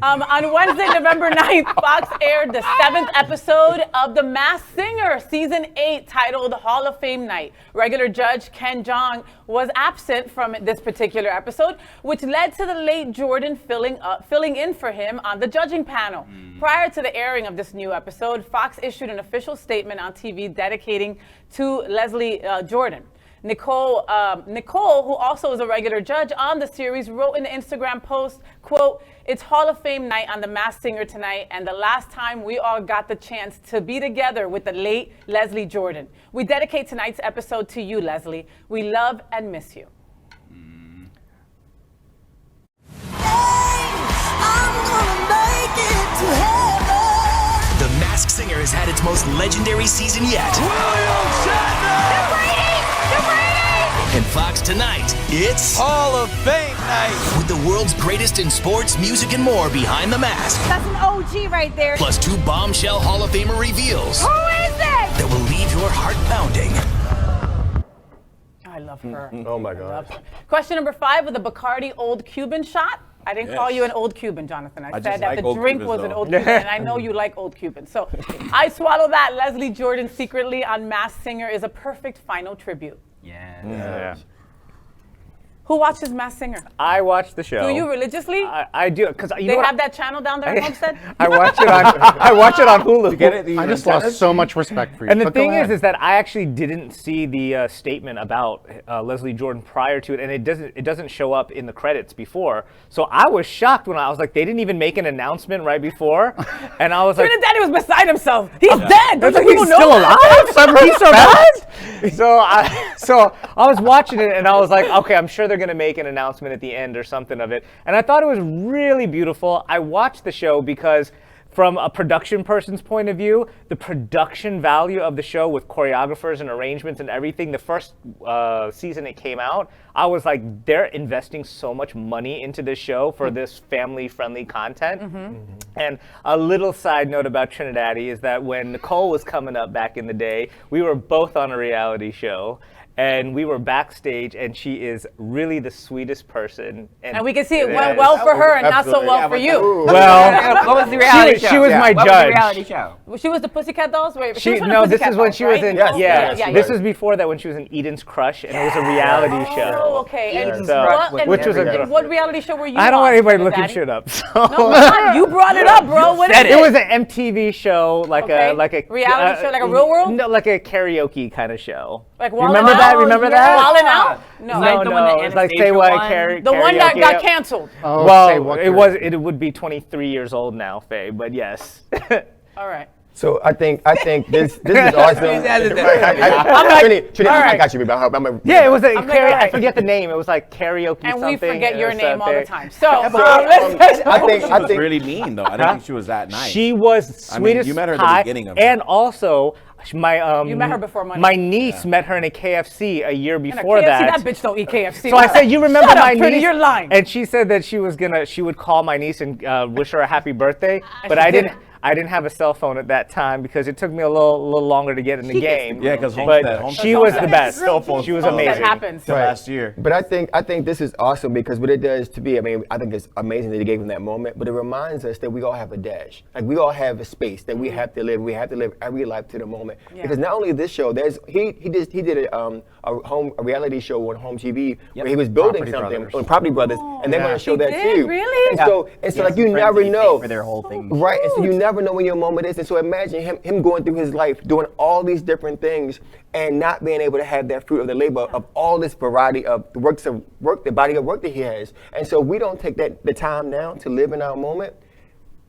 On Wednesday, November 9th, Fox aired the 7th episode of The Masked Singer, Season 8, titled Hall of Fame Night. Regular judge Ken Jeong was absent from this particular episode, which led to the late Jordan filling in for him on the judging panel. Prior to the airing of this new episode, Fox issued an official statement on TV dedicating to Leslie Jordan. Nicole, who also is a regular judge on the series, wrote in the Instagram post, quote, "It's Hall of Fame night on The Masked Singer tonight, and the last time we all got the chance to be together with the late Leslie Jordan. We dedicate tonight's episode to you, Leslie. We love and miss you." The Masked Singer has had its most legendary season yet. William Shatner! They're braiding! And Fox tonight, it's Hall of Fame night. with the world's greatest in sports, music, and more behind the mask. That's an OG right there. Plus 2 bombshell Hall of Famer reveals Who is it? that will leave your heart pounding. I love her. Oh my God. Question number 5 with the Bacardi Old Cuban shot. I didn't call you an old Cuban, Jonathan. I just said that like the old drink Cubans, was an though. old Cuban, and I know you like old Cubans. So I swallow that. Leslie Jordan secretly on Masked Singer is a perfect final tribute. Yeah. Who watches Masked Singer? I watch the show. Do you religiously? I do, because you know They what? have that channel down there in Homestead? I watch it on Hulu. Get it? I just lost so much respect for you. And the But go thing ahead. is that I actually didn't see the statement about Leslie Jordan prior to it, and it doesn't show up in the credits before. So I was shocked when I was like, they didn't even make an announcement right before, and I was like, Trinidad was beside himself. He's dead. Don't He's you people know still that? alive? He survived? So I was watching it and I was like, okay, I'm sure they're going to make an announcement at the end or something of it. And I thought it was really beautiful. I watched the show because from a production person's point of view, the production value of the show with choreographers and arrangements and everything, the first season it came out, I was like, they're investing so much money into this show for this family-friendly content. And a little side note about Trinidad is that when Nicole was coming up back in the day, we were both on a reality show. And we were backstage, and she is really the sweetest person. And we can see it went well for her and not so well for you. Well, What was the reality show? she was my What judge. was the reality show? She was the Pussycat Dolls? Wait, She, was from no, the this Pussycat is when Dolls, she was right? in. Yes, Yeah, yes, this yes. was before that when she was in Eden's Crush, and it was a reality Oh, show. okay. And So- what, which was a and good- what reality show were you I don't on, want anybody Trinidad? looking shit up. So. No, come on, you brought it up, bro. What is said it? It was an MTV show, like Okay. a Reality show, like a Real World? No, like a karaoke kind of show. Like Remember that? Remember that? Wildin' Out? No. Like the one that No, it's like Anastasia say what won? The one that karaoke. got canceled. Oh, say Well, what it would be 23 years old now, Faye, but yes. All right. So I think this is awesome. He's hesitant. Trini, all right. I got you, baby. I'm Yeah, it was a like, I alright. forget the name. It was like karaoke And something. we forget your or name all the something. time. So, I She was think really mean, though. I didn't think she was that nice. She was I mean, sweetest you met her at the pie, beginning of it. and also my You met her before Monday. My niece met her in a KFC a year and a before KFC, that. that bitch don't eat KFC. So I said, you remember Shut up, my Trini, niece? you're lying. And she said that she would call my niece and wish her a happy birthday, but she I didn't. I didn't have a cell phone at that time because it took me a little longer to get in the She gets game. Yeah, because but Homestead she was the had best. cell phones She was till- amazing. That happens. till Right. last year. But I think this is awesome because what it does to me, I mean, I think it's amazing that he gave him that moment, but it reminds us that we all have a dash. Like we all have a space that we have to live. We have to live every life to the moment. Yeah. Because not only this show, he did a reality show on home TV where he was building Property something Brothers. on Property Brothers, and they're going to show He that did? too. Really? And so like you never know. For their whole thing. Right, and so you never know when your moment is. And so imagine him going through his life, doing all these different things, and not being able to have that fruit of the labor of all this variety of the works of work, the body of work that he has. And so we don't take the time now to live in our moment.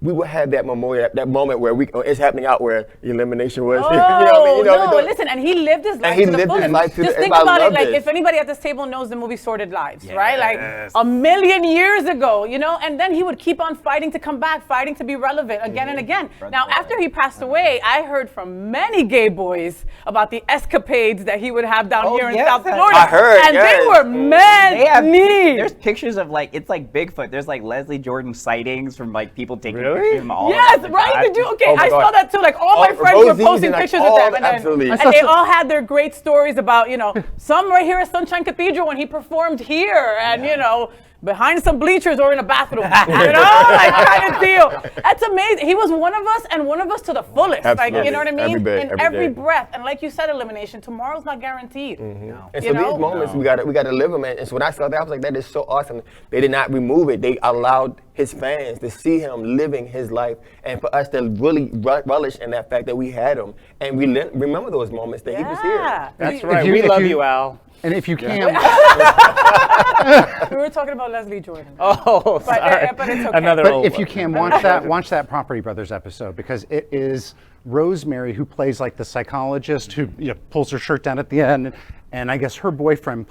We will have that memorial, that moment where it's happening out where the elimination was. Oh, you know what I mean? no, listen, and he lived his life he to the lived his fullest. life to Just the- think I about it, love like this. if anybody at this table knows the movie Sordid Lives, right? Like a million years ago, you know, and then he would keep on fighting to come back, fighting to be relevant again and again. Now, after he passed away, I heard from many gay boys about the escapades that he would have down here in yes, South I- Florida. I heard, and yes. they were many. There's pictures of like, it's like Bigfoot. There's like Leslie Jordan sightings from like people taking Really? pictures of him all Yes, over the right? time. Did you? Okay, Oh my I God. saw that too. Like all my Oh, friends were Rosie's posting and, like, pictures all- of them, and, absolutely. and they all had their great stories about, you know, some right here at Sunshine Cathedral when he performed here, and you know, behind some bleachers or in a bathroom, you know, like kind of thing. That's amazing. He was one of us and one of us to the fullest. Like, Absolutely. you know what I mean? Every day, In every every day. breath. And like you said, elimination, tomorrow's not guaranteed. And You so know? these moments we gotta live them. And so when I saw that, I was like, that is so awesome. They did not remove it. They allowed his fans to see him living his life, and for us to really relish in that fact that we had him, and we remember those moments that he was here. That's right. We love you, Al. And if you can, We were talking about Leslie Jordan. Oh, sorry. But it's okay. Another but old if one. you can, watch that Property Brothers episode, because it is Rosemary who plays like the psychologist who pulls her shirt down at the end, and I guess her boyfriend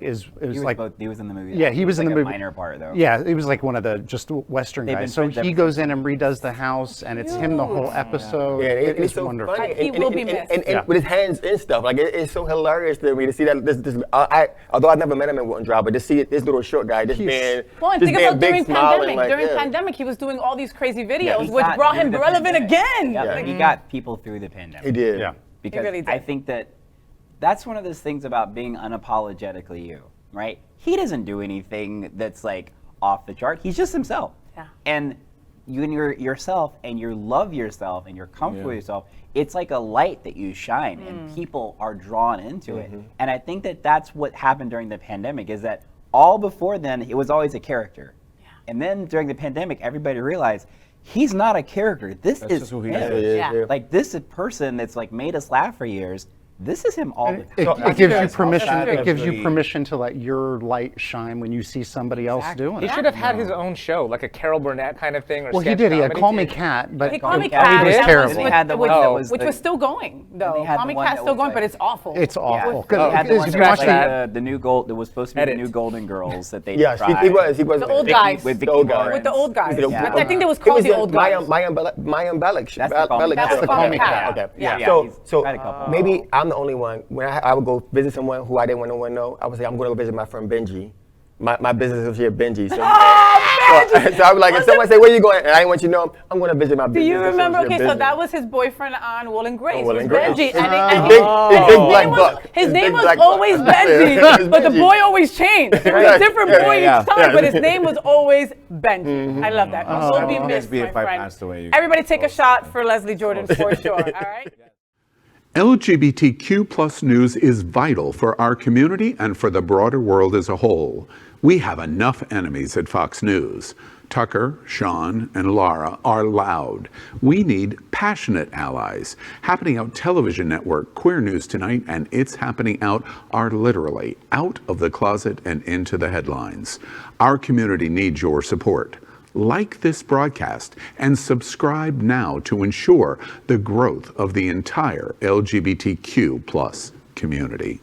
is He like was in the movie. Yeah, he was in like the a movie. minor part though. Yeah, he was like one of the just Western They've guys. been So friends he ever goes in and redoes the house, and it's him the whole episode. Yeah, It it's is so wonderful. funny. He will be missed. And with his hands and stuff, like it's so hilarious to me to see that. Although I've never met him in Wilton Drive, but to see this little short guy just being, Well, and just think being about big, during smiling, pandemic. like, During yeah. pandemic, he was doing all these crazy videos, he which got brought through him the relevant pandemic. again. Yeah, Like, he got people through the pandemic. He did. Yeah. Because really did. I think that's one of those things about being unapologetically you, right? He doesn't do anything that's like off the chart. He's just himself. Yeah. And when you're yourself and you love yourself and you're comfortable with yourself, it's like a light that you shine and people are drawn into it. And I think that's what happened during the pandemic, is that all before then, it was always a character. Yeah. And then during the pandemic, everybody realized he's not a character. This is just who he him. is. Yeah. Like, this is a person that's like made us laugh for years. This is him all the time. It gives you That's permission. true. It gives you permission to let your light shine when you see somebody else doing He it. should have had his own show, like a Carol Burnett kind of thing. Or Well, he sketch did. He had comedy. Call Me Cat, but He called me it Cat. was did? terrible. Then they had the one that was which the- was still going, though. they had Call the Me one Cat's that still was going, like- but it's awful. It's awful. Yeah. Because They had the if one you that watch was that, like the new gold that was supposed to be Edit. the new Golden Girls that they Yes, tried. he was. The old Vicky- guys. with The Vicky old guys. Lawrence. With the old guys. Yeah. I think it was called the old guys. Maya Bellick. That's the Call Me Cat. That's the Call Me Cat. Okay. Yeah. So tried a couple. maybe I'm the only one. When I would go visit someone who I didn't want no one to know, I would say, I'm going to go visit my friend Benji. My business associate Benji. So, so I was like, if someone say, where you going? And I didn't want you to know, I'm going to visit my Do business you remember? associate Okay, so Benji. that was his boyfriend on Will and Grace. Will was and Grace. Benji. His And big his black name was, buck. his His name big was black always buck. Benji, but the Benji. boy always changed. It was a different Yeah, boy yeah, each time, yeah. but his name was always Benji. I love that. Will be Always missed, be my if I friend. passed away. Everybody take a shot for Leslie Jordan for sure, all right? LGBTQ plus news is vital for our community and for the broader world as a whole. We have enough enemies at Fox News. Tucker, Sean, and Laura are loud. We need passionate allies. Happening Out television network, Queer News Tonight, and It's Happening Out are literally out of the closet and into the headlines. Our community needs your support. Like this broadcast and subscribe now to ensure the growth of the entire LGBTQ plus community.